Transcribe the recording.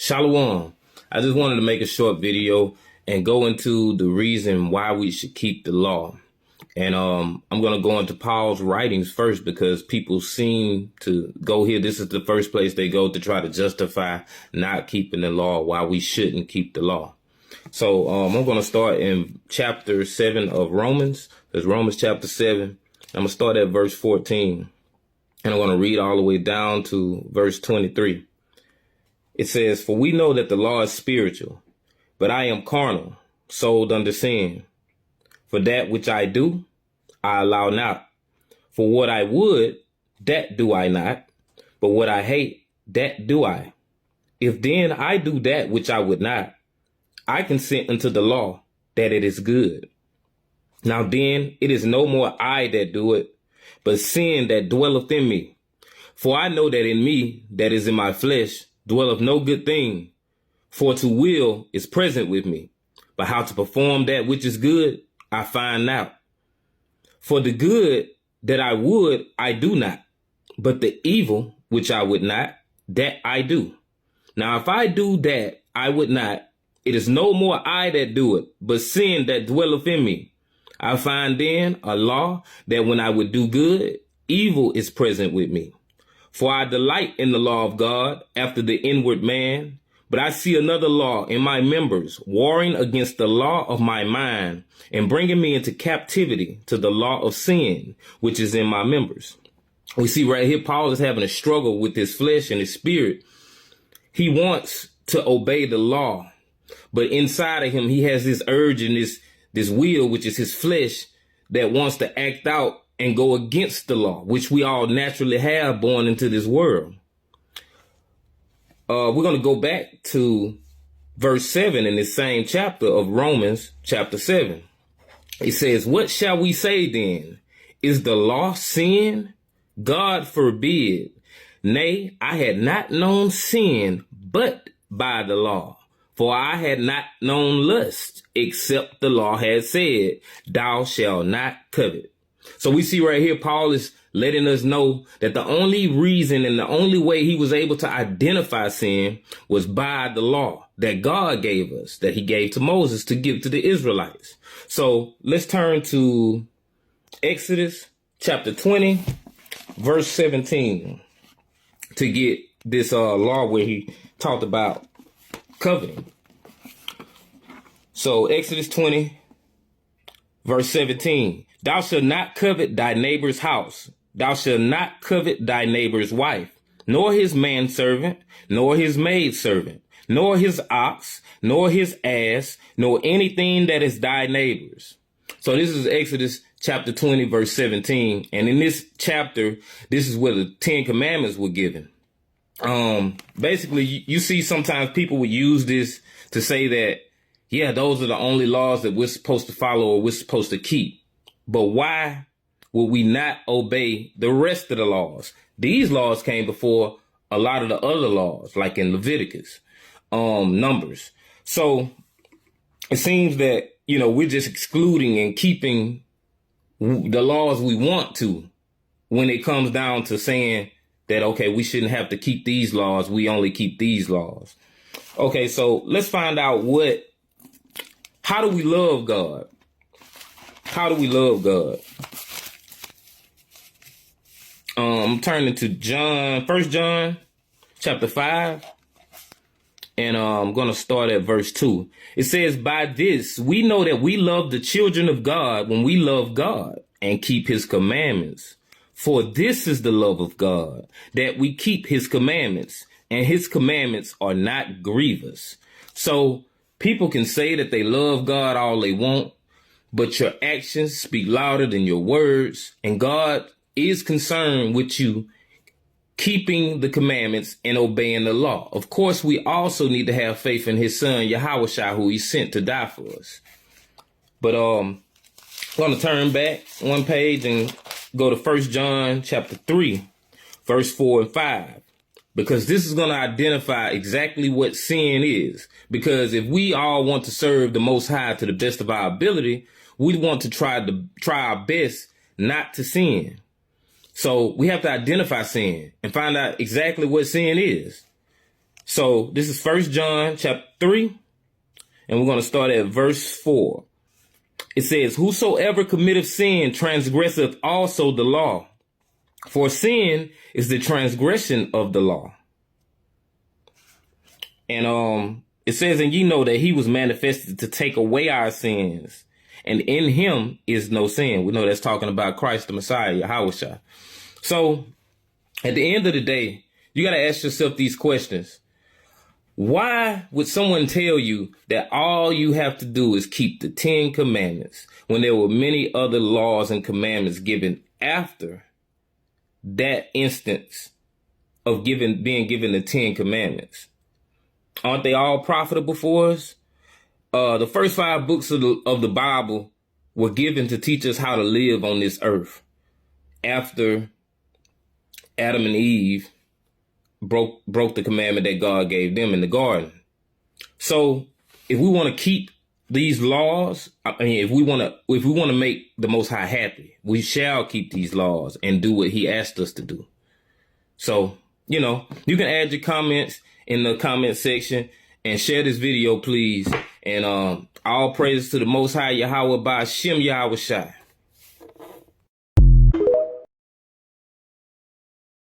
Shalom. I just wanted to make a short video and go into the reason why we should keep the law. And I'm going to go into Paul's writings first because people seem to go here. This is the first place they go to try to justify not keeping the law, why we shouldn't keep the law. So I'm going to start in chapter 7 of Romans. There's Romans chapter 7. I'm going to start at verse 14. And I'm going to read all the way down to verse 23. It says, "For we know that the law is spiritual, but I am carnal, sold under sin. For that which I do, I allow not. For what I would, that do I not. But what I hate, that do I. If then I do that which I would not, I consent unto the law that it is good. Now then, it is no more I that do it, but sin that dwelleth in me. For I know that in me, that is in my flesh, dwelleth no good thing. For to will is present with me, but how to perform that which is good, I find not. For the good that I would, I do not, but the evil which I would not, that I do. Now if I do that I would not, it is no more I that do it, but sin that dwelleth in me. I find then a law that when I would do good, evil is present with me. For I delight in the law of God after the inward man, but I see another law in my members, warring against the law of my mind and bringing me into captivity to the law of sin, which is in my members." We see right here, Paul is having a struggle with his flesh and his spirit. He wants to obey the law, but inside of him, he has this urge and this will, which is his flesh, that wants to act out and go against the law, which we all naturally have born into this world. We're going to go back to verse 7 in this same chapter of Romans chapter 7. It says, "What shall we say then? Is the law sin? God forbid. Nay, I had not known sin but by the law. For I had not known lust, except the law had said, thou shalt not covet." So we see right here, Paul is letting us know that the only reason and the only way he was able to identify sin was by the law that God gave us, that he gave to Moses to give to the Israelites. So let's turn to Exodus chapter 20, verse 17 to get this law where he talked about coveting. So Exodus 20, verse 17. "Thou shalt not covet thy neighbor's house. Thou shalt not covet thy neighbor's wife, nor his manservant, nor his maidservant, nor his ox, nor his ass, nor anything that is thy neighbor's." So this is Exodus chapter 20, verse 17. And in this chapter, this is where the 10 Commandments were given. Basically, you see sometimes people would use this to say that, yeah, those are the only laws that we're supposed to follow or we're supposed to keep. But why would we not obey the rest of the laws? These laws came before a lot of the other laws, like in Leviticus, Numbers. So it seems that, we're just excluding and keeping the laws we want to when it comes down to saying that, okay, we shouldn't have to keep these laws. We only keep these laws. Okay, so let's find out how do we love God? How do we love God? I'm turning to 1 John chapter 5, and I'm going to start at verse 2. It says, "By this we know that we love the children of God when we love God and keep his commandments. For this is the love of God, that we keep his commandments, and his commandments are not grievous." So people can say that they love God all they want, but your actions speak louder than your words, and God is concerned with you keeping the commandments and obeying the law. Of course, we also need to have faith in his son, Yahushua, who he sent to die for us. But I'm going to turn back one page and go to 1 John chapter 3, verse 4 and 5. Because this is going to identify exactly what sin is. Because if we all want to serve the Most High to the best of our ability, we want to try our best not to sin. So we have to identify sin and find out exactly what sin is. So this is 1 John chapter 3, and we're going to start at verse 4. It says, whosoever committeth sin transgresseth also the law, for sin is the transgression of the law. And it says, and ye know that he was manifested to take away our sins, and in him is no sin. We know that's talking about Christ the Messiah, Yahushua. So at the end of the day, you got to ask yourself these questions. Why would someone tell you that all you have to do is keep the 10 commandments when there were many other laws and commandments given after that instance of being given the 10 commandments? Aren't they all profitable for us? The first 5 books of the Bible were given to teach us how to live on this earth after Adam and Eve broke the commandment that God gave them in the garden. So if we want to keep these laws, if we want to make the Most High happy, we shall keep these laws and do what he asked us to do. So, you can add your comments in the comment section and share this video, please. And all praises to the Most High Yahweh by Shem Yahweh Shai.